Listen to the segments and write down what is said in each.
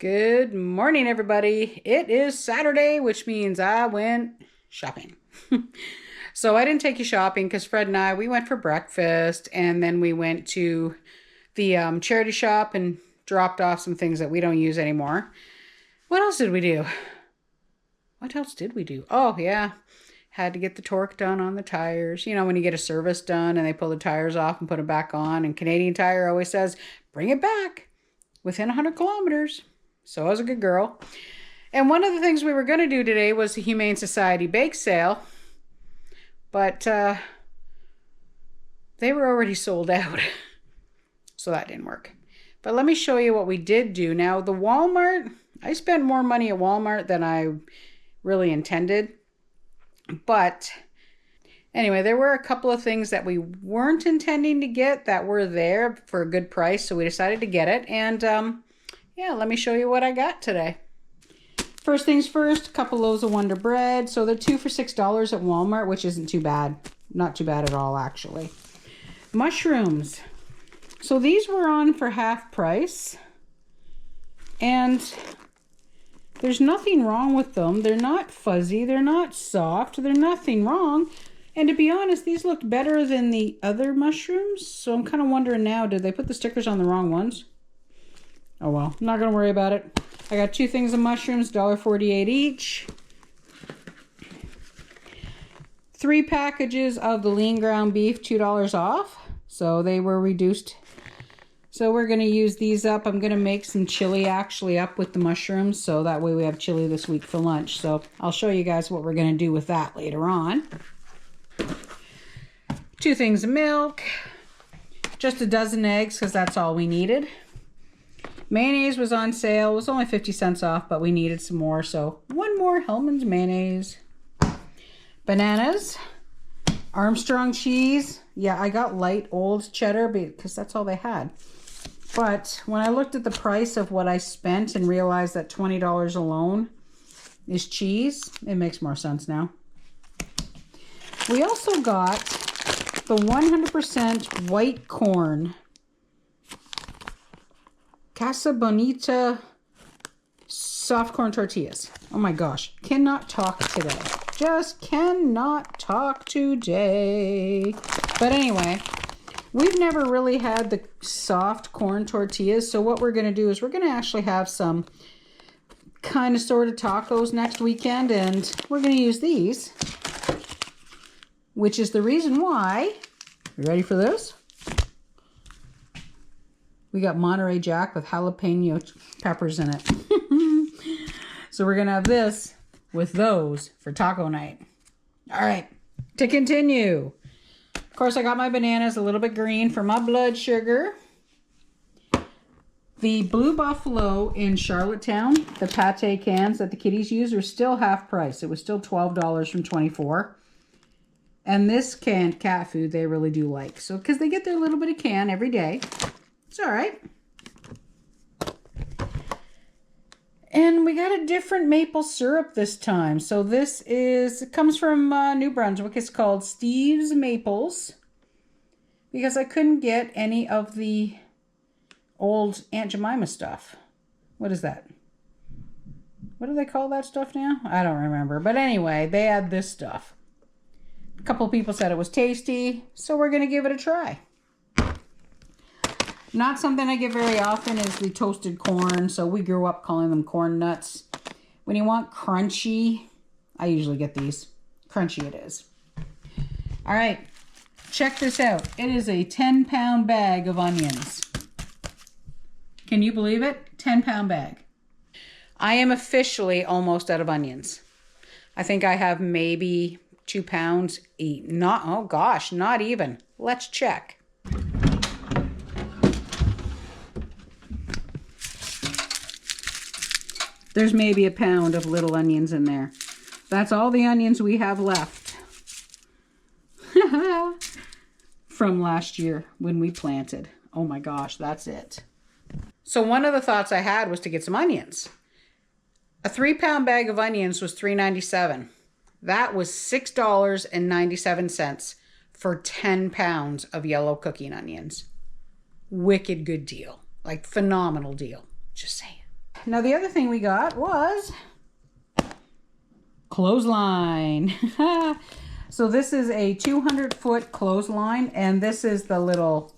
Good morning, everybody. It is Saturday, which means I went shopping. So I didn't take you shopping because Fred and we went for breakfast, and then we went to the charity shop and dropped off some things that we don't use anymore. What else did we do? Oh, yeah. Had to get the torque done on the tires. You know, when you get a service done and they pull the tires off and put them back on, and Canadian Tire always says, bring it back within 100 kilometers. So I was a good girl. And one of the things we were going to do today was the Humane Society bake sale. But they were already sold out. So that didn't work. But let me show you what we did do. Now, the Walmart, I spent more money at Walmart than I really intended. But anyway, there were a couple of things that we weren't intending to get that were there for a good price. So we decided to get it. And yeah, let me show you what I got today. First things first, a couple loaves of Wonder Bread. So they're 2 for $6 at Walmart, which isn't too bad. Not too bad at all, actually. Mushrooms. So these were on for half price. And there's nothing wrong with them. They're not fuzzy. They're not soft. They're nothing wrong. And to be honest, these looked better than the other mushrooms. So I'm kind of wondering now, did they put the stickers on the wrong ones? Oh well, I'm not going to worry about it. I got 2 things of mushrooms, $1.48 each. 3 packages of the lean ground beef, $2 off. So they were reduced. So we're going to use these up. I'm going to make some chili actually up with the mushrooms. So that way we have chili this week for lunch. So I'll show you guys what we're going to do with that later on. 2 things of milk. Just a dozen eggs because that's all we needed. Mayonnaise was on sale. It was only 50 cents off, but we needed some more. So 1 more Hellmann's mayonnaise. Bananas. Armstrong cheese. Yeah, I got light old cheddar because that's all they had. But when I looked at the price of what I spent and realized that $20 alone is cheese, it makes more sense now. We also got the 100% white corn Casa Bonita soft corn tortillas. Oh my gosh. Cannot talk today. Just cannot talk today. But anyway, we've never really had the soft corn tortillas. So what we're going to do is we're going to actually have some kind of sort of tacos next weekend. And we're going to use these. Which is the reason why. You ready for this? We got Monterey Jack with jalapeno peppers in it. So we're going to have this with those for taco night. All right, to continue. Of course, I got my bananas a little bit green for my blood sugar. The Blue Buffalo in Charlottetown, the pate cans that the kiddies use are still half price. It was still $12 from $24. And this canned cat food they really do like. So, because they get their little bit of can every day. It's all right. And we got a different maple syrup this time. So this it comes from New Brunswick. It's called Steve's Maples. Because I couldn't get any of the old Aunt Jemima stuff. What is that? What do they call that stuff now? I don't remember. But anyway, they had this stuff. A couple people said it was tasty. So we're going to give it a try. Not something I get very often is the toasted corn. So we grew up calling them corn nuts. When you want crunchy, I usually get these. Crunchy it is. All right. Check this out. It is a 10-pound bag of onions. Can you believe it? 10-pound bag. I am officially almost out of onions. I think I have maybe 2 pounds. Oh gosh, not even. Let's check. There's maybe a pound of little onions in there. That's all the onions we have left. From last year when we planted. Oh my gosh, that's it. So one of the thoughts I had was to get some onions. A 3-pound bag of onions was $3.97. That was $6.97 for 10 pounds of yellow cooking onions. Wicked good deal. Like phenomenal deal. Just saying. Now the other thing we got was clothesline. So this is a 200-foot clothesline, and this is the little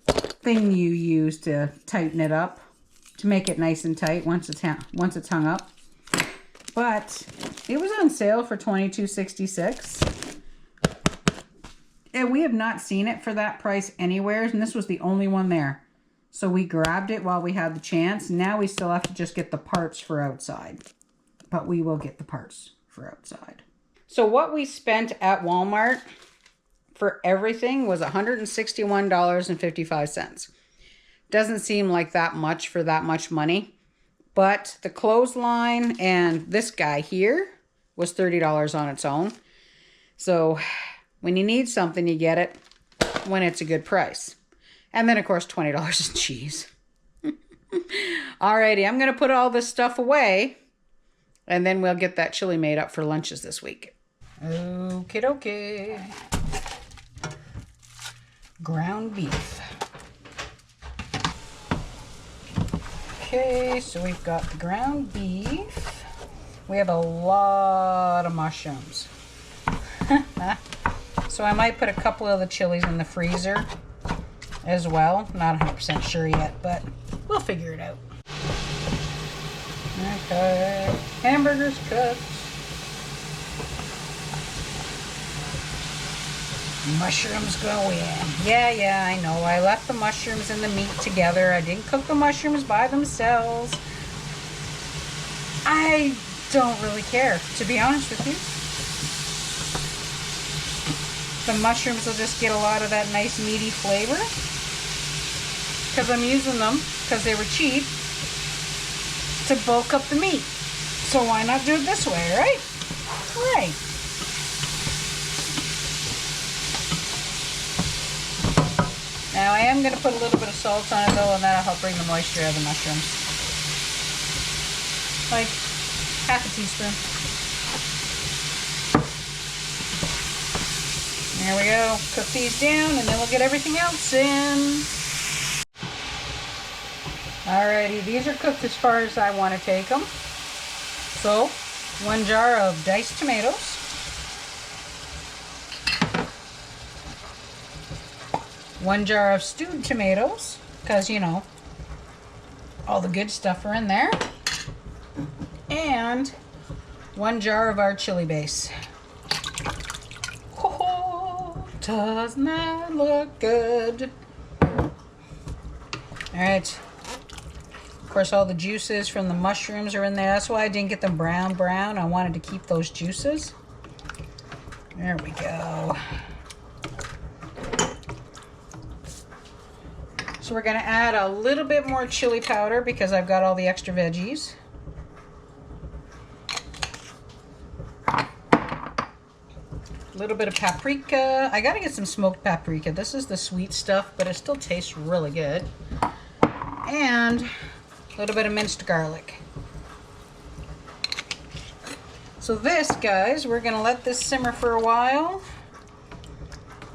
thing you use to tighten it up, to make it nice and tight once it's hung up. But it was on sale for $22.66. And we have not seen it for that price anywhere, and this was the only one there. So we grabbed it while we had the chance. Now we still have to just get the parts for outside. But we will get the parts for outside. So what we spent at Walmart for everything was $161.55. Doesn't seem like that much for that much money. But the clothesline and this guy here was $30 on its own. So when you need something, you get it when it's a good price. And then, of course, $20 in cheese. Alrighty, I'm going to put all this stuff away. And then we'll get that chili made up for lunches this week. Okie dokie. Ground beef. Okay, so we've got the ground beef. We have a lot of mushrooms. So I might put a couple of the chilies in the freezer as well. Not 100% sure yet, but we'll figure it out. Okay, hamburgers cooked. Mushrooms go in. Yeah, I know. I left the mushrooms and the meat together. I didn't cook the mushrooms by themselves. I don't really care, to be honest with you. The mushrooms will just get a lot of that nice meaty flavor. Because I'm using them, because they were cheap, to bulk up the meat. So why not do it this way, right? Right. Now I am going to put a little bit of salt on it though, and that'll help bring the moisture out of the mushrooms. Like half a teaspoon. There we go. Cook these down and then we'll get everything else in. Alrighty, these are cooked as far as I want to take them. So, 1 jar of diced tomatoes. 1 jar of stewed tomatoes, because, you know, all the good stuff are in there. And 1 jar of our chili base. Oh, doesn't that look good? Alright. Of course, all the juices from the mushrooms are in there. That's why I didn't get them brown. I wanted to keep those juices. There we go. So we're going to add a little bit more chili powder because I've got all the extra veggies. A little bit of paprika. I got to get some smoked paprika. This is the sweet stuff, but it still tastes really good. And a little bit of minced garlic. So this, guys, we're going to let this simmer for a while.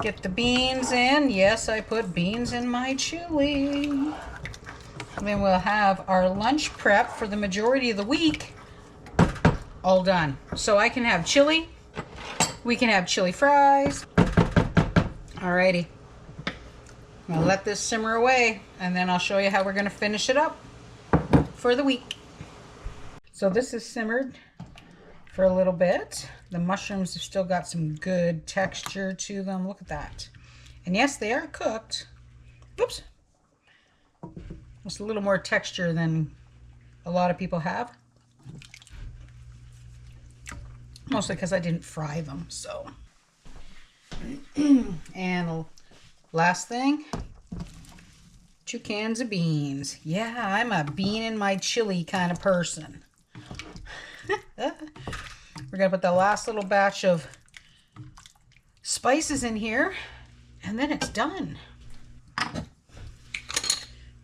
Get the beans in. Yes, I put beans in my chili. And then we'll have our lunch prep for the majority of the week all done. So I can have chili. We can have chili fries. Alrighty. I'll let this simmer away, and then I'll show you how we're going to finish it up for the week. So this is simmered for a little bit. The mushrooms have still got some good texture to them. Look at that. And yes, they are cooked. Oops. Just a little more texture than a lot of people have. Mostly because I didn't fry them, so. And last thing, 2 cans of beans. Yeah, I'm a bean in my chili kind of person. We're going to put the last little batch of spices in here, and then it's done.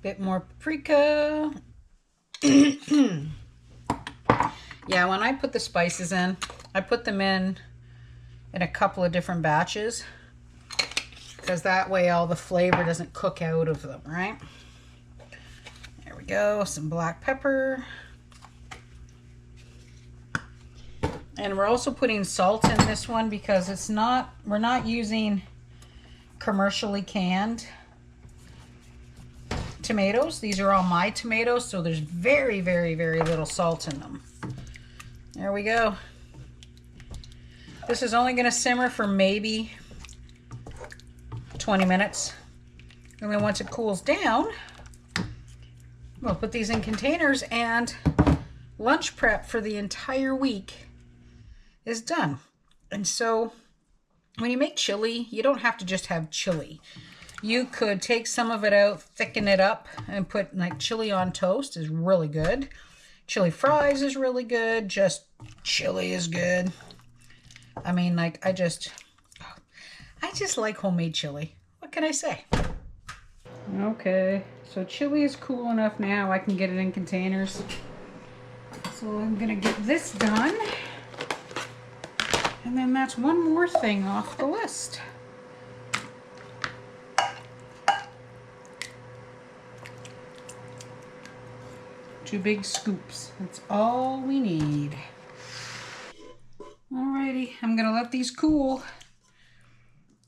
Bit more paprika. Yeah, when I put the spices in, I put them in a couple of different batches, because that way all the flavor doesn't cook out of them, right? There we go. Some black pepper. And we're also putting salt in this one because we're not using commercially canned tomatoes. These are all my tomatoes, so there's very, very, very little salt in them. There we go. This is only going to simmer for maybe 20 minutes. And then once it cools down, we'll put these in containers, and lunch prep for the entire week is done. And so when you make chili, you don't have to just have chili. You could take some of it out, thicken it up, and put like chili on toast is really good. Chili fries is really good. Just chili is good. I mean, like, I just like homemade chili. What can I say? Okay, so chili is cool enough now. I can get it in containers. So I'm gonna get this done. And then that's one more thing off the list. 2 big scoops. That's all we need. Alrighty, I'm gonna let these cool.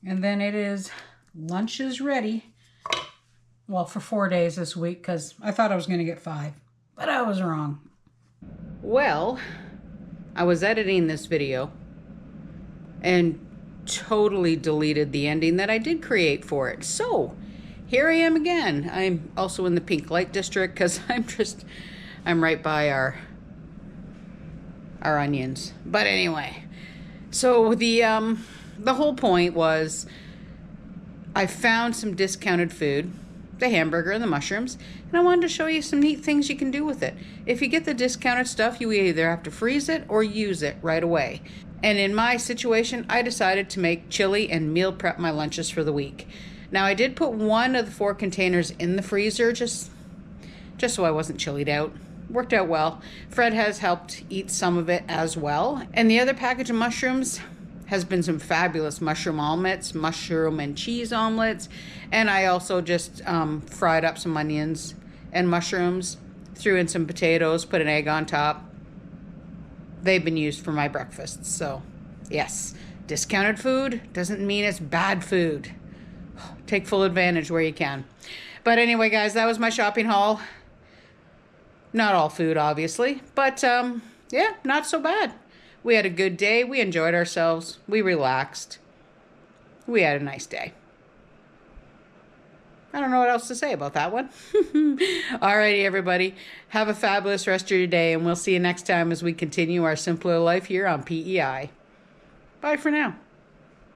And then lunch is ready. Well, for 4 days this week, because I thought I was gonna get 5, but I was wrong. Well, I was editing this video and totally deleted the ending that I did create for it. So here I am again. I'm also in the pink light district because I'm right by our onions. But anyway, so the whole point was I found some discounted food, the hamburger and the mushrooms, and I wanted to show you some neat things you can do with it. If you get the discounted stuff, you either have to freeze it or use it right away. And in my situation, I decided to make chili and meal prep my lunches for the week. Now, I did put 1 of the 4 containers in the freezer just so I wasn't chilied out. Worked out well. Fred has helped eat some of it as well. And the other package of mushrooms has been some fabulous mushroom omelets, mushroom and cheese omelets. And I also just fried up some onions and mushrooms, threw in some potatoes, put an egg on top. They've been used for my breakfast. So yes, discounted food doesn't mean it's bad food. Take full advantage where you can. But anyway, guys, that was my shopping haul. Not all food, obviously, but yeah, not so bad. We had a good day. We enjoyed ourselves. We relaxed. We had a nice day. I don't know what else to say about that one. Alrighty, everybody. Have a fabulous rest of your day, and we'll see you next time as we continue our simpler life here on PEI. Bye for now.